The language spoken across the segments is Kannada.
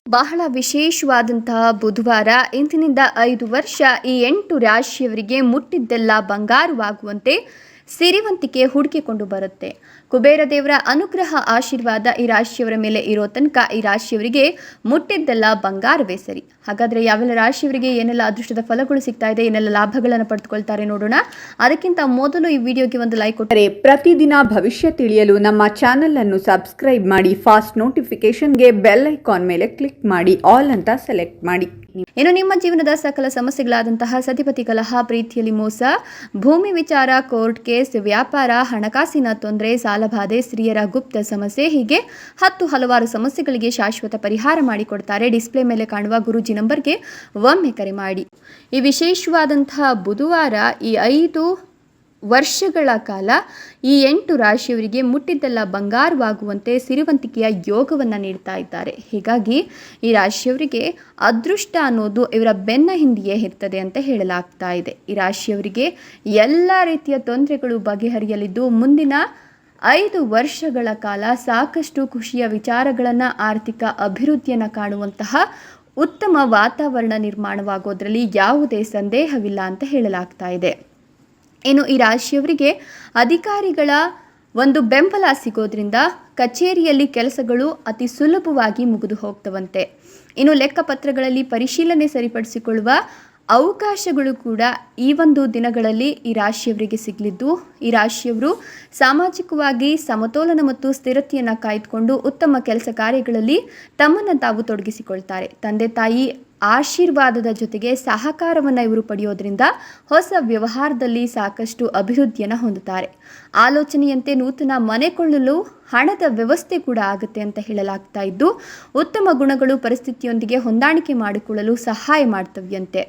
ಬಹಳ ವಿಶೇಷವಾದಂತಹ ಬುಧವಾರ. ಇಂದಿನಿಂದ 5 ವರ್ಷ ಈ 8 ರಾಶಿಯವರಿಗೆ ಮುಟ್ಟಿದ್ದೆಲ್ಲ ಬಂಗಾರವಾಗುವಂತೆ ಸಿರಿವಂತಿಕೆ ಹುಡುಕಿಕೊಂಡು ಬರುತ್ತೆ. ಕುಬೇರ ದೇವರ ಅನುಗ್ರಹ ಆಶೀರ್ವಾದ ಈ ರಾಶಿಯವರ ಮೇಲೆ ಇರೋ ತನಕ ಈ ರಾಶಿಯವರಿಗೆ ಮುಟ್ಟಿದ್ದೆಲ್ಲ ಬಂಗಾರವೇ ಸರಿ. ಹಾಗಾದರೆ ಯಾವೆಲ್ಲ ರಾಶಿಯವರಿಗೆ ಏನೆಲ್ಲ ಅದೃಷ್ಟದ ಫಲಗಳು ಸಿಗ್ತಾ ಇದೆ, ಏನೆಲ್ಲ ಲಾಭಗಳನ್ನು ಪಡೆದುಕೊಳ್ತಾರೆ ನೋಡೋಣ. ಅದಕ್ಕಿಂತ ಮೊದಲು ಈ ವಿಡಿಯೋಗೆ ಒಂದು ಲೈಕ್ ಕೊಟ್ಟರೆ, ಪ್ರತಿದಿನ ಭವಿಷ್ಯ ತಿಳಿಯಲು ನಮ್ಮ ಚಾನೆಲ್ ಅನ್ನು ಸಬ್ಸ್ಕ್ರೈಬ್ ಮಾಡಿ, ಫಾಸ್ಟ್ ನೋಟಿಫಿಕೇಶನ್ಗೆ ಬೆಲ್ ಐಕಾನ್ ಮೇಲೆ ಕ್ಲಿಕ್ ಮಾಡಿ, ಆಲ್ ಅಂತ ಸೆಲೆಕ್ಟ್ ಮಾಡಿ. ಇನ್ನು ನಿಮ್ಮ ಜೀವನದ ಸಕಲ ಸಮಸ್ಯೆಗಳಾದಂತಹ ಸತಿಪತಿ ಕಲಹ, ಪ್ರೀತಿಯಲ್ಲಿ ಮೋಸ, ಭೂಮಿ ವಿಚಾರ, ಕೋರ್ಟ್ ಕೇಸ್, ವ್ಯಾಪಾರ, ಹಣಕಾಸಿನ ತೊಂದರೆ, ಸಾಲಬಾಧೆ, ಸ್ತ್ರೀಯರ ಗುಪ್ತ ಸಮಸ್ಯೆ, ಹೀಗೆ ಹಲವಾರು ಸಮಸ್ಯೆಗಳಿಗೆ ಶಾಶ್ವತ ಪರಿಹಾರ ಮಾಡಿಕೊಡ್ತಾರೆ. ಡಿಸ್ಪ್ಲೇ ಮೇಲೆ ಕಾಣುವ ಗುರೂಜಿ ನಂಬರ್ಗೆ ಒಮ್ಮೆ ಕರೆ ಮಾಡಿ. ಈ ವಿಶೇಷವಾದಂತಹ ಬುಧವಾರ ಈ 5 ವರ್ಷಗಳ ಕಾಲ ಈ 8 ರಾಶಿಯವರಿಗೆ ಮುಟ್ಟಿದ್ದೆಲ್ಲ ಬಂಗಾರವಾಗುವಂತೆ ಸಿರಿವಂತಿಕೆಯ ಯೋಗವನ್ನು ನೀಡ್ತಾ ಇದ್ದಾರೆ. ಹೀಗಾಗಿ ಈ ರಾಶಿಯವರಿಗೆ ಅದೃಷ್ಟ ಅನ್ನೋದು ಇವರ ಬೆನ್ನ ಹಿಂದೆಯೇ ಇರ್ತದೆ ಅಂತ ಹೇಳಲಾಗ್ತಾ ಇದೆ. ಈ ರಾಶಿಯವರಿಗೆ ಎಲ್ಲ ರೀತಿಯ ತೊಂದರೆಗಳು ಬಗೆಹರಿಯಲಿದ್ದು ಮುಂದಿನ 5 ವರ್ಷಗಳ ಕಾಲ ಸಾಕಷ್ಟು ಖುಷಿಯ ವಿಚಾರಗಳನ್ನು, ಆರ್ಥಿಕ ಅಭಿವೃದ್ಧಿಯನ್ನು ಕಾಣುವಂತಹ ಉತ್ತಮ ವಾತಾವರಣ ನಿರ್ಮಾಣವಾಗೋದ್ರಲ್ಲಿ ಯಾವುದೇ ಸಂದೇಹವಿಲ್ಲ ಅಂತ ಹೇಳಲಾಗ್ತಾ ಇದೆ. ಇನ್ನು ಈ ರಾಶಿಯವರಿಗೆ ಅಧಿಕಾರಿಗಳ ಒಂದು ಬೆಂಬಲ ಸಿಗೋದ್ರಿಂದ ಕಚೇರಿಯಲ್ಲಿ ಕೆಲಸಗಳು ಅತಿ ಸುಲಭವಾಗಿ ಮುಗಿದು ಹೋಗ್ತವಂತೆ. ಇನ್ನು ಲೆಕ್ಕಪತ್ರಗಳಲ್ಲಿ ಪರಿಶೀಲನೆ ಸರಿಪಡಿಸಿಕೊಳ್ಳುವ ಅವಕಾಶಗಳು ಕೂಡ ಈ ಒಂದು ದಿನಗಳಲ್ಲಿ ಈ ರಾಶಿಯವರಿಗೆ ಸಿಗಲಿದ್ದು, ಈ ರಾಶಿಯವರು ಸಾಮಾಜಿಕವಾಗಿ ಸಮತೋಲನ ಮತ್ತು ಸ್ಥಿರತೆಯನ್ನು ಕಾಯ್ದುಕೊಂಡು ಉತ್ತಮ ಕೆಲಸ ಕಾರ್ಯಗಳಲ್ಲಿ ತಮ್ಮನ್ನು ತಾವು ತೊಡಗಿಸಿಕೊಳ್ತಾರೆ. ತಂದೆ ತಾಯಿ ಆಶೀರ್ವಾದದ ಜೊತೆಗೆ ಸಹಕಾರವನ್ನು ಇವರು ಪಡೆಯೋದ್ರಿಂದ ಹೊಸ ವ್ಯವಹಾರದಲ್ಲಿ ಸಾಕಷ್ಟು ಅಭಿವೃದ್ಧಿಯನ್ನು ಹೊಂದುತ್ತಾರೆ. ಆಲೋಚನೆಯಂತೆ ನೂತನ ಮನೆ ಕೊಳ್ಳಲು ಹಣದ ವ್ಯವಸ್ಥೆ ಕೂಡ ಆಗುತ್ತೆ ಅಂತ ಹೇಳಲಾಗ್ತಾ ಇದ್ದು, ಉತ್ತಮ ಗುಣಗಳು ಪರಿಸ್ಥಿತಿಯೊಂದಿಗೆ ಹೊಂದಾಣಿಕೆ ಮಾಡಿಕೊಳ್ಳಲು ಸಹಾಯ ಮಾಡ್ತವ್ಯಂತೆ.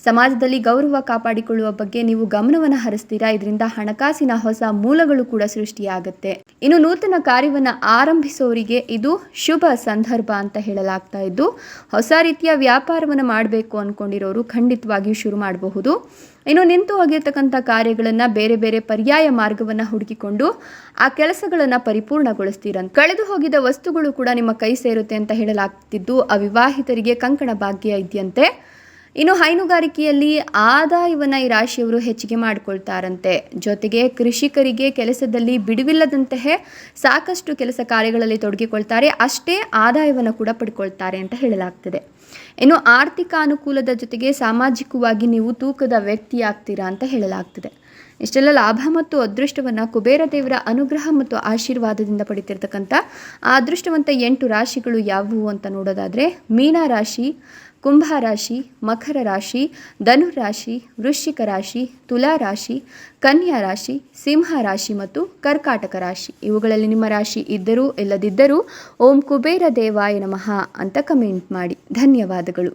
ಸಮಾಜದಲ್ಲಿ ಗೌರವ ಕಾಪಾಡಿಕೊಳ್ಳುವ ಬಗ್ಗೆ ನೀವು ಗಮನವನ್ನು ಹರಿಸ್ತೀರಾ. ಇದರಿಂದ ಹಣಕಾಸಿನ ಹೊಸ ಮೂಲಗಳು ಕೂಡ ಸೃಷ್ಟಿಯಾಗುತ್ತೆ. ಇನ್ನು ನೂತನ ಕಾರ್ಯವನ್ನು ಆರಂಭಿಸೋರಿಗೆ ಇದು ಶುಭ ಸಂದರ್ಭ ಅಂತ ಹೇಳಲಾಗ್ತಾ ಇದ್ದು, ಹೊಸ ರೀತಿಯ ವ್ಯಾಪಾರವನ್ನು ಮಾಡಬೇಕು ಅಂದ್ಕೊಂಡಿರೋರು ಖಂಡಿತವಾಗಿಯೂ ಶುರು ಮಾಡಬಹುದು. ಇನ್ನು ನಿಂತು ಹೋಗಿರ್ತಕ್ಕಂಥ ಕಾರ್ಯಗಳನ್ನು ಬೇರೆ ಬೇರೆ ಪರ್ಯಾಯ ಮಾರ್ಗವನ್ನು ಹುಡುಕಿಕೊಂಡು ಆ ಕೆಲಸಗಳನ್ನು ಪರಿಪೂರ್ಣಗೊಳಿಸ್ತೀರಂತ. ಕಳೆದು ಹೋಗಿದ ವಸ್ತುಗಳು ಕೂಡ ನಿಮ್ಮ ಕೈ ಸೇರುತ್ತೆ ಅಂತ ಹೇಳಲಾಗ್ತಿದ್ದು, ಅವಿವಾಹಿತರಿಗೆ ಕಂಕಣ ಭಾಗ್ಯ ಇದೆಯಂತೆ. ಇನ್ನು ಹೈನುಗಾರಿಕೆಯಲ್ಲಿ ಆದಾಯವನ್ನು ಈ ರಾಶಿಯವರು ಹೆಚ್ಚಿಗೆ ಮಾಡಿಕೊಳ್ತಾರಂತೆ. ಜೊತೆಗೆ ಕೃಷಿಕರಿಗೆ ಕೆಲಸದಲ್ಲಿ ಬಿಡುವಿಲ್ಲದಂತಹ ಸಾಕಷ್ಟು ಕೆಲಸ ಕಾರ್ಯಗಳಲ್ಲಿ ತೊಡಗಿಕೊಳ್ತಾರೆ. ಅಷ್ಟೇ ಆದಾಯವನ್ನು ಕೂಡ ಪಡ್ಕೊಳ್ತಾರೆ ಅಂತ ಹೇಳಲಾಗ್ತದೆ. ಇನ್ನು ಆರ್ಥಿಕ ಅನುಕೂಲದ ಜೊತೆಗೆ ಸಾಮಾಜಿಕವಾಗಿ ನೀವು ತೂಕದ ವ್ಯಕ್ತಿಯಾಗ್ತೀರಾ ಅಂತ ಹೇಳಲಾಗ್ತದೆ. ಇಷ್ಟೆಲ್ಲ ಲಾಭ ಮತ್ತು ಅದೃಷ್ಟವನ್ನು ಕುಬೇರ ದೇವರ ಅನುಗ್ರಹ ಮತ್ತು ಆಶೀರ್ವಾದದಿಂದ ಪಡಿತಿರ್ತಕ್ಕಂಥ ಆ ಅದೃಷ್ಟವಂತ 8 ರಾಶಿಗಳು ಯಾವುವು ಅಂತ ನೋಡೋದಾದರೆ, ಮೀನ ರಾಶಿ, ಕುಂಭ ರಾಶಿ, ಮಕರ ರಾಶಿ, ಧನು ರಾಶಿ, ವೃಶ್ಚಿಕ ರಾಶಿ, ತುಲಾ ರಾಶಿ, ಕನ್ಯಾ ರಾಶಿ, ಸಿಂಹ ರಾಶಿ ಮತ್ತು ಕರ್ಕಾಟಕ ರಾಶಿ. ಇವುಗಳಲ್ಲಿ ನಿಮ್ಮ ರಾಶಿ ಇದ್ದರೂ ಇಲ್ಲದಿದ್ದರೂ ಓಂ ಕುಬೇರ ದೇವಾಯ ನಮಃ ಅಂತ ಕಮೆಂಟ್ ಮಾಡಿ. ಧನ್ಯವಾದಗಳು.